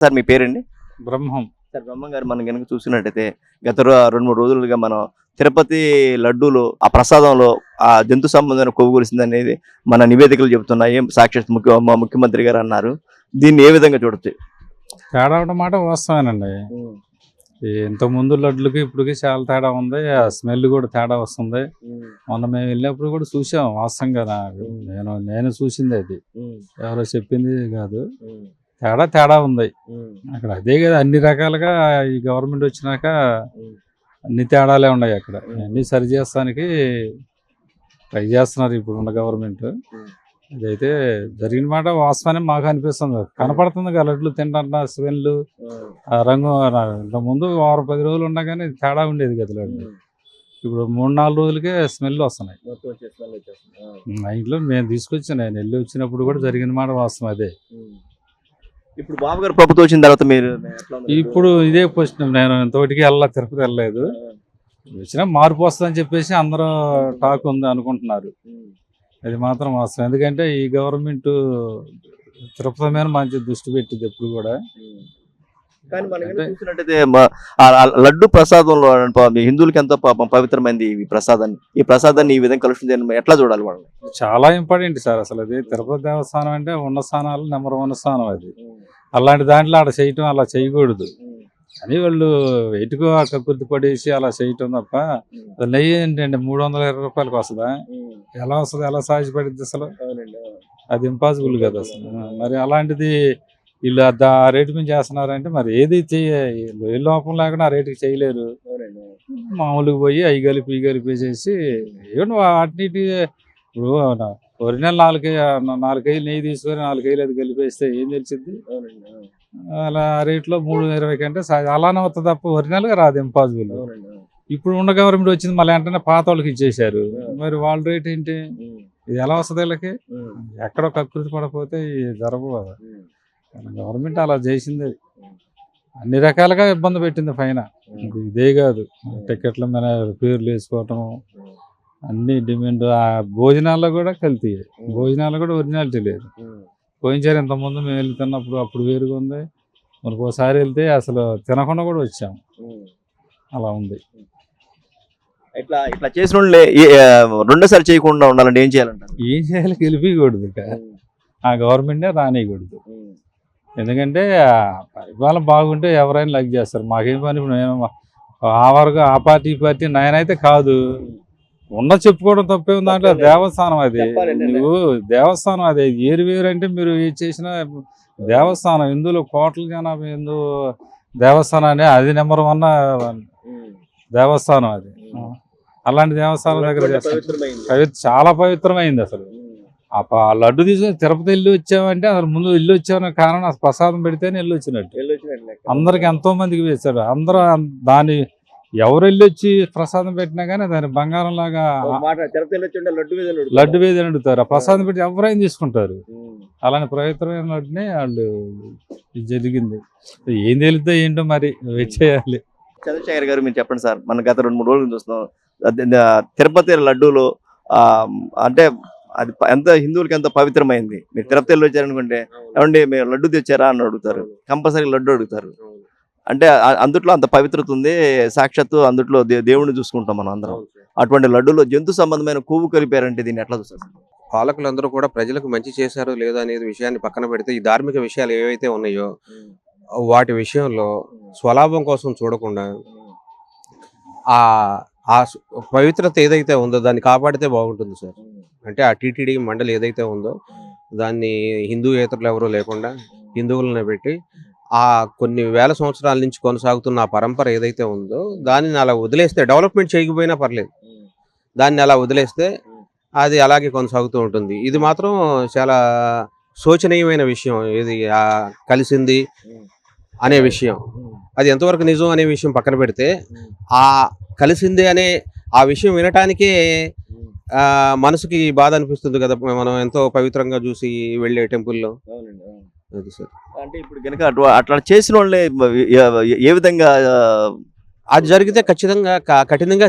Sir మీ పేరండి? బ్రహ్మం. Sir బ్రహ్మం గారు మనం గనుక చూసినట్టయితే గత 2, 3 రోజులుగా మనం తిరుపతి లడ్డూలో ఆ ప్రసాదంలో ఆ జంతు సంబంధమైన కొవ్వు కలిసిందనేది మన నివేదికలు చెబుతున్నాయి. సాక్షాత్ ముఖ్యమంత్రి గారు అన్నారు. దీన్ని ఏ విధంగా చూడొచ్చు? తేడా అవడం మాట వాస్తవేనండి. ఇంతకుముందు లడ్లకి ఇప్పటికి చాలా తేడా ఉంది. ఆ స్మెల్ కూడా తేడా వస్తుంది. మొన్న మేము వెళ్ళినప్పుడు కూడా చూసాం వాస్తవంగా. నేను చూసింది అది, ఎవరో చెప్పింది కాదు. తేడా ఉంది అక్కడ. అదే కదా, అన్ని రకాలుగా ఈ గవర్నమెంట్ వచ్చినాక అన్ని తేడాలే ఉన్నాయి అక్కడ. అన్ని సరి చేస్తానికి ట్రై చేస్తున్నారు ఇప్పుడున్న గవర్నమెంట్. అదైతే జరిగిన మాట వాస్తవాన్ని మాకు అనిపిస్తుంది, కనపడుతుంది కదా లడ్లు తింటున్న స్మెల్, ఆ రంగు. ఇంతకుముందు 10 రోజులు ఉన్నా కానీ తేడా ఉండేది కదా లడ్లు. ఇప్పుడు 3-4 రోజులకే స్మెల్ వస్తున్నాయి. ఇంట్లో మేము తీసుకొచ్చాను, నేను వెళ్ళి వచ్చినప్పుడు కూడా జరిగిన మాట వాస్తవం అదే. ఇప్పుడు బాబు గారు ప్రభుత్వం వచ్చిన తర్వాత మీరు ఇప్పుడు ఇదే క్వశ్చన్. నేను ఇంతటికి తిరుపతి వెళ్ళలేదు. వచ్చినా మార్పు వస్తుందని చెప్పేసి అందరూ టాక్ ఉంది అనుకుంటున్నారు. అది మాత్రం వాస్తవం. ఎందుకంటే ఈ గవర్నమెంట్ తిరుపతి మీద మంచి దృష్టి పెట్టింది ఎప్పుడు కూడా. కానీ మనం చూసినట్టయితే లడ్డు ప్రసాదంలో హిందువులకి ఎంతో పవిత్రమైంది ఈ ప్రసాదాన్ని ఈ విధంగా కలుషితం ఎట్లా చూడాలి వాళ్ళు? చాలా ఇంపార్టెంట్ సార్. అసలు అది తిరుపతి దేవస్థానం అంటే ఉన్న స్థానాలు నెంబర్ 1 స్థానం అది. అలాంటి దాంట్లో అలా చేయటం, అలా చేయకూడదు అని వాళ్ళు ఎటుకో కక్కుర్తి పడేసి అలా చేయటం తప్ప. నెయ్యి ఏంటండి 320 రూపాయలకు వస్తుందా? ఎలా వస్తుంది? ఎలా సాధ్యపడింది అసలు? అది ఇంపాసిబుల్ కదా అసలు. మరి అలాంటిది వీళ్ళు ఆ రేటు మీద చేస్తున్నారంటే మరి ఏది ఏ లోపం లేకుండా ఆ రేటుకి చేయలేరు. మామూలుగా పోయి అవి కలిపేసేసి ఏమన్నా వాటిని ఇప్పుడు ఒరిజినల్ 4 కేజీలు నెయ్యి తీసుకొని 4 కేజీలు అది కలిపేస్తే ఏం తెలిసింది? అలా రేట్లో 320 కంటే అలానే వస్తుంది తప్ప ఒరిజినల్గా రాదు, ఇంపాసిబుల్. ఇప్పుడు ఉన్న గవర్నమెంట్ వచ్చింది, మళ్ళీ వెంటనే పాత వాళ్ళకి ఇచ్చేసారు. మరి వాళ్ళ రేట్ ఏంటి? ఇది ఎలా వస్తుంది వీళ్ళకి? ఎక్కడో కకృతి పడకపోతే జరగవు కదా. గవర్నమెంట్ అలా చేసింది, అన్ని రకాలుగా ఇబ్బంది పెట్టింది పైన. ఇదే కాదు, టికెట్ల మీద పేర్లు వేసుకోవటం, అన్ని డిమాండ్. ఆ భోజనాల్లో కూడా కల్తీ, భోజనాల్లో కూడా ఒరిజినాలిటీ లేదు. పోయినసారి ఇంతకుముందు మేము వెళ్తున్నప్పుడు అప్పుడు వేరుగా ఉంది, మనకు ఒకసారి వెళ్తే అసలు తినకుండా కూడా వచ్చాము. అలా ఉంది. ఇట్లా చేసిన వాళ్ళే రెండోసారి చేయకుండా ఉండాలంటే ఏం చేయాలంటారు? ఏం చేయాలి? గెలిపియకూడదు, ఆ గవర్నమెంటే రానియకూడదు. ఎందుకంటే పరిపాలన బాగుంటే ఎవరైనా లైక్ చేస్తారు. మాకేం పని? ఇప్పుడు మేము ఆ పార్టీ నేనైతే కాదు. ఉన్న చెప్పుకోవడం తప్పే ఉంది దాంట్లో. దేవస్థానం అది, నువ్వు దేవస్థానం అది వేరు అంటే మీరు ఏది చేసినా దేవస్థానం. హిందువులు కోట్ల జనాభా హిందూ దేవస్థానాన్ని, అది నెంబర్ 1 దేవస్థానం అది. అలాంటి దేవస్థానం దగ్గర చాలా పవిత్రమైంది అసలు. ఆ లడ్డు తీసుకొని తిరుపతి వెళ్ళి వచ్చామంటే అసలు ముందు వెళ్ళి వచ్చామనే కారణం అసలు ప్రసాదం పెడితేనే వెళ్ళి వచ్చినట్టు. అందరికి ఎంతో మందికి వేశారు. అందరూ దాన్ని ఎవరు వెళ్ళి వచ్చి ప్రసాదం పెట్టినా కానీ దాని బంగారం లాగా లడ్డు వేది అడుగుతారు. ఆ ప్రసాదం పెట్టి ఎవరైనా తీసుకుంటారు. అలాంటి పవిత్రమైన లడ్డునే వాళ్ళు జరిగింది. ఏం తెలుద్దో ఏంటో మరి వచ్చేయాలి. చంద్రశేఖర్ గారు మీరు చెప్పండి సార్. మనం గత 2-3 రోజులు చూస్తున్నాం తిరుపతి లడ్డూలో అంటే అది ఎంత హిందువులకి ఎంత పవిత్రమైంది. మీరు తిరుపతి వెళ్ళి వచ్చారనుకుంటే ఏమండి మీరు లడ్డు తెచ్చారా అని అడుగుతారు, కంపల్సరీ లడ్డు అడుగుతారు. అంటే అందుట్లో అంత పవిత్రత ఉంది. సాక్షాత్తు అందుట్లో దేవుడిని చూసుకుంటాం మనం అందరం. అటువంటి లడ్డూలో జంతు సంబంధమైన కొవ్వు కలిపారంటే దీన్ని ఎట్లా చూస్తారు? పాలకులందరూ కూడా ప్రజలకు మంచి చేశారో లేదో అనేది విషయాన్ని పక్కన పెడితే, ఈ ధార్మిక విషయాలు ఏవైతే ఉన్నాయో వాటి విషయంలో స్వలాభం కోసం చూడకుండా ఆ పవిత్రత ఏదైతే ఉందో దాన్ని కాపాడితే బాగుంటుంది సార్. అంటే ఆ టీటీడీ మండలి ఏదైతే ఉందో దాన్ని హిందూయేతరులు ఎవరూ లేకుండా హిందువులను పెట్టి ఆ కొన్ని వేల సంవత్సరాల నుంచి కొనసాగుతున్న ఆ పరంపర ఏదైతే ఉందో దాన్ని అలా వదిలేస్తే, డెవలప్మెంట్ చేయకపోయినా పర్లేదు, దాన్ని అలా వదిలేస్తే అది అలాగే కొనసాగుతూ ఉంటుంది. ఇది మాత్రం చాలా శోచనీయమైన విషయం. ఇది కలిసింది అనే విషయం, అది ఎంతవరకు నిజం అనే విషయం పక్కన పెడితే, ఆ కలిసింది అనే ఆ విషయం వినటానికే మనసుకి బాధ అనిపిస్తుంది కదా. మనం ఎంతో పవిత్రంగా చూసి వెళ్ళే టెంపుల్లో. అది సార్. అంటే ఇప్పుడు కనుక అట్లా చేసిన వాళ్ళే ఏ విధంగా అది జరిగితే ఖచ్చితంగా కఠినంగా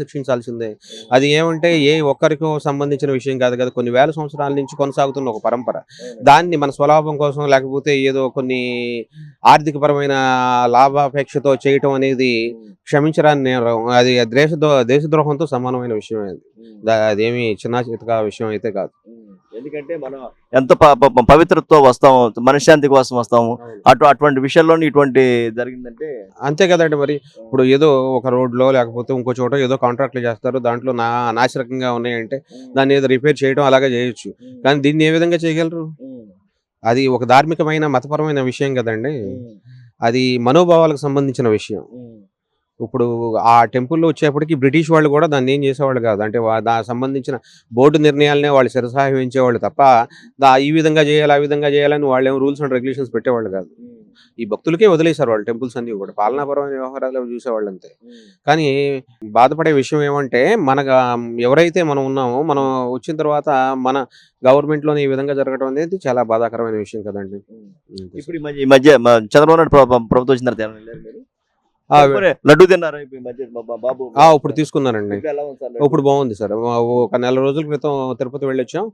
శిక్షించాల్సిందే. అది ఏమంటే ఏ ఒక్కరికో సంబంధించిన విషయం కాదు కదా, కొన్ని వేల సంవత్సరాల నుంచి కొనసాగుతున్న ఒక పరంపర. దాన్ని మన స్వలాభం కోసం లేకపోతే ఏదో కొన్ని ఆర్థికపరమైన లాభాపేక్షతో చేయటం అనేది క్షమించరాని నేరం. అది దేశద్రోహంతో సమానమైన విషయం. అదేమి చిన్న చితక విషయం అయితే కాదు. ఎందుకంటే మనం ఎంత పవిత్రతో వస్తాము, మనశ్శాంతి కోసం వస్తాము, అటువంటి విషయాల్లోనే ఇటువంటి జరిగిందంటే అంతే కదండి. మరి ఇప్పుడు ఏదో ఒక రోడ్లో లేకపోతే ఇంకో చోట ఏదో కాంట్రాక్ట్లు చేస్తారు, దాంట్లో నాశరకంగా ఉన్నాయంటే దాన్ని ఏదో రిపేర్ చేయడం అలాగే చేయొచ్చు. కానీ దీన్ని ఏ విధంగా చేయగలరు? అది ఒక ధార్మికమైన మతపరమైన విషయం కదండి. అది మనోభావాలకు సంబంధించిన విషయం. ఇప్పుడు ఆ టెంపుల్లో వచ్చేప్పటికి బ్రిటిష్ వాళ్ళు కూడా దాన్ని ఏం చేసేవాళ్ళు కాదు. అంటే దానికి సంబంధించిన బోర్డు నిర్ణయాలనే వాళ్ళు శిరసాహించేవాళ్ళు తప్ప ఈ విధంగా చేయాలి ఆ విధంగా చేయాలని వాళ్ళు ఏమో రూల్స్ అండ్ రెగ్యులేషన్స్ పెట్టేవాళ్ళు కాదు. ఈ భక్తులకే వదిలేశారు వాళ్ళు టెంపుల్స్ అన్ని కూడా, పాలనాపరమైన వ్యవహారాలు చూసేవాళ్ళు అంతే. కానీ బాధపడే విషయం ఏమంటే ఎవరైతే మనం ఉన్నామో, మనం వచ్చిన తర్వాత మన గవర్నమెంట్లోనే ఈ విధంగా జరగడం అనేది చాలా బాధాకరమైన విషయం కదండి. ఇప్పుడు ఈ మధ్య చంద్రబాబు నాయుడు ప్రభుత్వం వచ్చిన తర్వాత ఏమైనా వెళ్ళారా మీరు? లడ్డు తిన్నారా ఈ మధ్య బాబు? ఇప్పుడు తీసుకున్నానండి. ఇప్పుడు బాగుంది సార్. ఒక నెల రోజుల క్రితం తిరుపతి వెళ్ళొచ్చాం.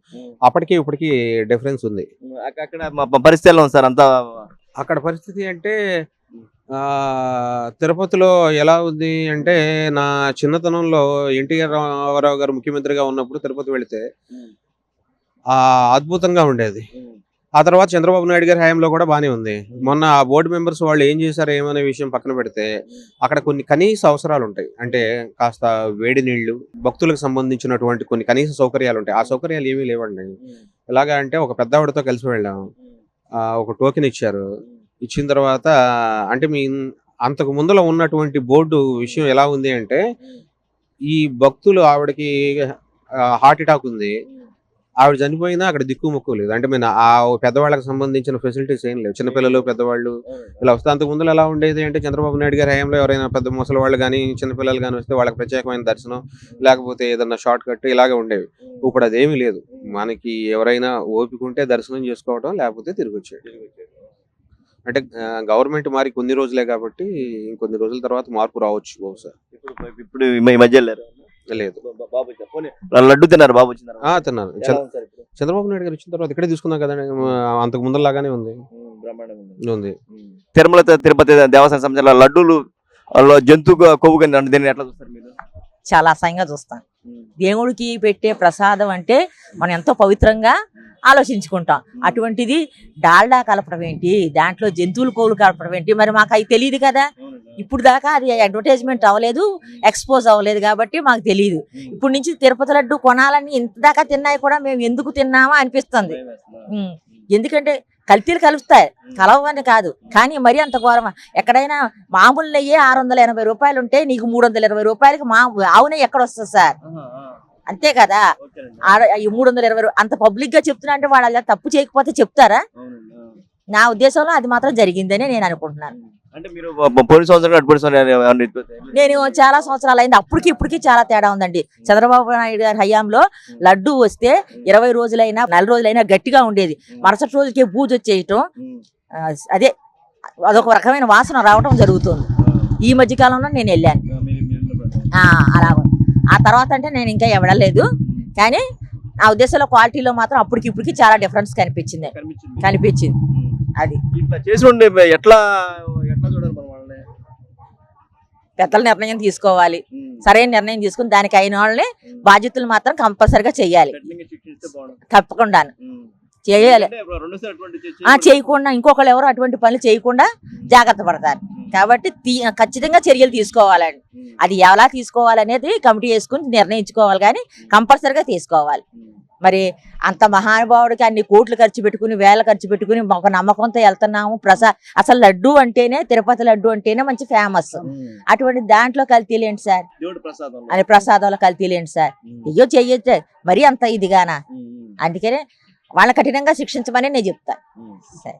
అప్పటికి ఇప్పటికి డిఫరెన్స్ ఉంది. అక్కడ పరిస్థితి ఎలా ఉంది సార్? అంతా అక్కడ పరిస్థితి అంటే తిరుపతిలో ఎలా ఉంది అంటే, నా చిన్నతనంలో ఎన్టీఆర్ రామారావు గారు ముఖ్యమంత్రిగా ఉన్నప్పుడు తిరుపతి వెళితే అద్భుతంగా ఉండేది. ఆ తర్వాత చంద్రబాబు నాయుడు గారి హయాంలో కూడా బాగానే ఉంది. మొన్న ఆ బోర్డు మెంబర్స్ వాళ్ళు ఏం చేశారు ఏమనే విషయం పక్కన పెడితే, అక్కడ కొన్ని కనీస అవసరాలు ఉంటాయి. అంటే కాస్త వేడి నీళ్లు, భక్తులకు సంబంధించినటువంటి కొన్ని కనీస సౌకర్యాలు ఉంటాయి. ఆ సౌకర్యాలు ఏమీ లేవండి. ఎలాగా అంటే, ఒక పెద్దవాడితో కలిసి వెళ్ళాం, ఒక టోకెన్ ఇచ్చారు. ఇచ్చిన తర్వాత అంటే అంతకు ముందులో ఉన్నటువంటి బోర్డు విషయం ఎలా ఉంది అంటే, ఈ భక్తులు ఆవిడకి హార్ట్ అటాక్ ఉంది, ఆవిడ చనిపోయినా అక్కడ దిక్కుముక్కు లేదు. అంటే ఆ పెద్దవాళ్ళకి సంబంధించిన ఫెసిలిటీస్ ఏం లేవు. చిన్నపిల్లలు పెద్దవాళ్ళు ఇలా వస్తే, అంతకు ముందు ఎలా ఉండేది అంటే, చంద్రబాబు నాయుడు గారి హయాంలో ఎవరైనా పెద్ద ముసలి వాళ్ళు కానీ చిన్నపిల్లలు కానీ వస్తే వాళ్ళకి ప్రత్యేకమైన దర్శనం, లేకపోతే ఏదన్నా షార్ట్ కట్ ఇలాగే ఉండేవి. ఇప్పుడు అదేమీ లేదు. మనకి ఎవరైనా ఓపిక ఉంటే దర్శనం చేసుకోవడం, లేకపోతే తిరిగి వచ్చేది. అంటే గవర్నమెంట్ మారి కొన్ని రోజులే కాబట్టి ఇంకొన్ని రోజుల తర్వాత మార్పు రావచ్చు బహుశా. ఇప్పుడు ఈ మధ్య వెళ్ళారు? లేదు. లడ్డు తిన్నారు బాబు? తిన్నాను. చంద్రబాబు నాయుడు గారు వచ్చిన తర్వాత ఇక్కడే తీసుకున్నాం కదండి. అంతకు ముందరలాగానే ఉంది. తిరుమల తిరుపతి దేవస్థానం సంబంధించిన లడ్డూలు జంతు కొవ్వు కానీ దీన్ని ఎట్లా చూస్తారు మీరు? చాలా అసహ్యంగా చూస్తాం. దేవుడికి పెట్టే ప్రసాదం అంటే మనం ఎంతో పవిత్రంగా ఆలోచించుకుంటాం. అటువంటిది డాల్డా కలపడం ఏంటి, దాంట్లో జంతువుల కొవ్వులు కలపడం ఏంటి, మరి మాకు అవి తెలియదు కదా. ఇప్పుడు దాకా అది అడ్వర్టైజ్మెంట్ అవ్వలేదు, ఎక్స్పోజ్ అవ్వలేదు కాబట్టి మాకు తెలియదు. ఇప్పుడు నుంచి తిరుపతి లడ్డు కొనాలని ఇంత దాకా తిన్నాయి కూడా మేము ఎందుకు తిన్నామా అనిపిస్తుంది. ఎందుకంటే కల్తీలు కలుస్తాయి, కలవని కాదు, కానీ మరీ అంత ఘోరమా? ఎక్కడైనా మామూలు నెయ్యి 680 రూపాయలు ఉంటే నీకు 320 రూపాయలకి ఆవు నెయ్యి ఎక్కడ వస్తుంది సార్? అంతే కదా. ఈ 320 అంత పబ్లిక్ గా చెప్తున్నా అంటే వాళ్ళు అలా తప్పు చేయకపోతే చెప్తారా? నా ఉద్దేశంలో అది మాత్రం జరిగిందని నేను అనుకుంటున్నాను. నేను చాలా సంవత్సరాలు అయింది, అప్పటికి ఇప్పటికి చాలా తేడా ఉందండి. చంద్రబాబు నాయుడు గారి హయాంలో లడ్డు వస్తే 20 రోజులైనా 4 రోజులైనా గట్టిగా ఉండేది. మరుసటి రోజుకి బూజు వచ్చేయటం, అదొక రకమైన వాసన రావటం జరుగుతుంది. ఈ మధ్య కాలంలో నేను వెళ్ళాను. అలా ఆ తర్వాత అంటే నేను ఇంకా వెళ్ళలేదు, కానీ నా ఉద్దేశంలో క్వాలిటీలో మాత్రం అప్పటికి ఇప్పటికి చాలా డిఫరెన్స్ కనిపించింది. అది పెద్దల నిర్ణయం తీసుకోవాలి, సరైన నిర్ణయం తీసుకుని దానికి అయిన వాళ్ళని బాధ్యతలు మాత్రం కంపల్సరిగా చెయ్యాలి. తప్పకుండా చేయాలి. చేయకుండా ఇంకొకళ్ళు ఎవరు అటువంటి పనులు చేయకుండా జాగ్రత్త పడతారు కాబట్టి ఖచ్చితంగా చర్యలు తీసుకోవాలండి. అది ఎలా తీసుకోవాలనేది కమిటీ వేసుకుని నిర్ణయించుకోవాలి, కానీ కంపల్సరిగా తీసుకోవాలి. మరి అంత మహానుభావుడికి అన్ని కోట్లు ఖర్చు పెట్టుకుని, వేల ఖర్చు పెట్టుకుని ఒక నమ్మకంతో వెళ్తున్నాము. అసలు లడ్డు అంటేనే, తిరుపతి లడ్డు అంటేనే మంచి ఫేమస్. అటువంటి దాంట్లో కల్తీలేంటి సార్? అది ప్రసాదంలో కల్తీలేంటి సార్? అయ్యో చెయ్యొచ్చు మరి అంత ఇదిగానా? అందుకనే వాళ్ళని కఠినంగా శిక్షించమని నేను చెప్తాను. సరే.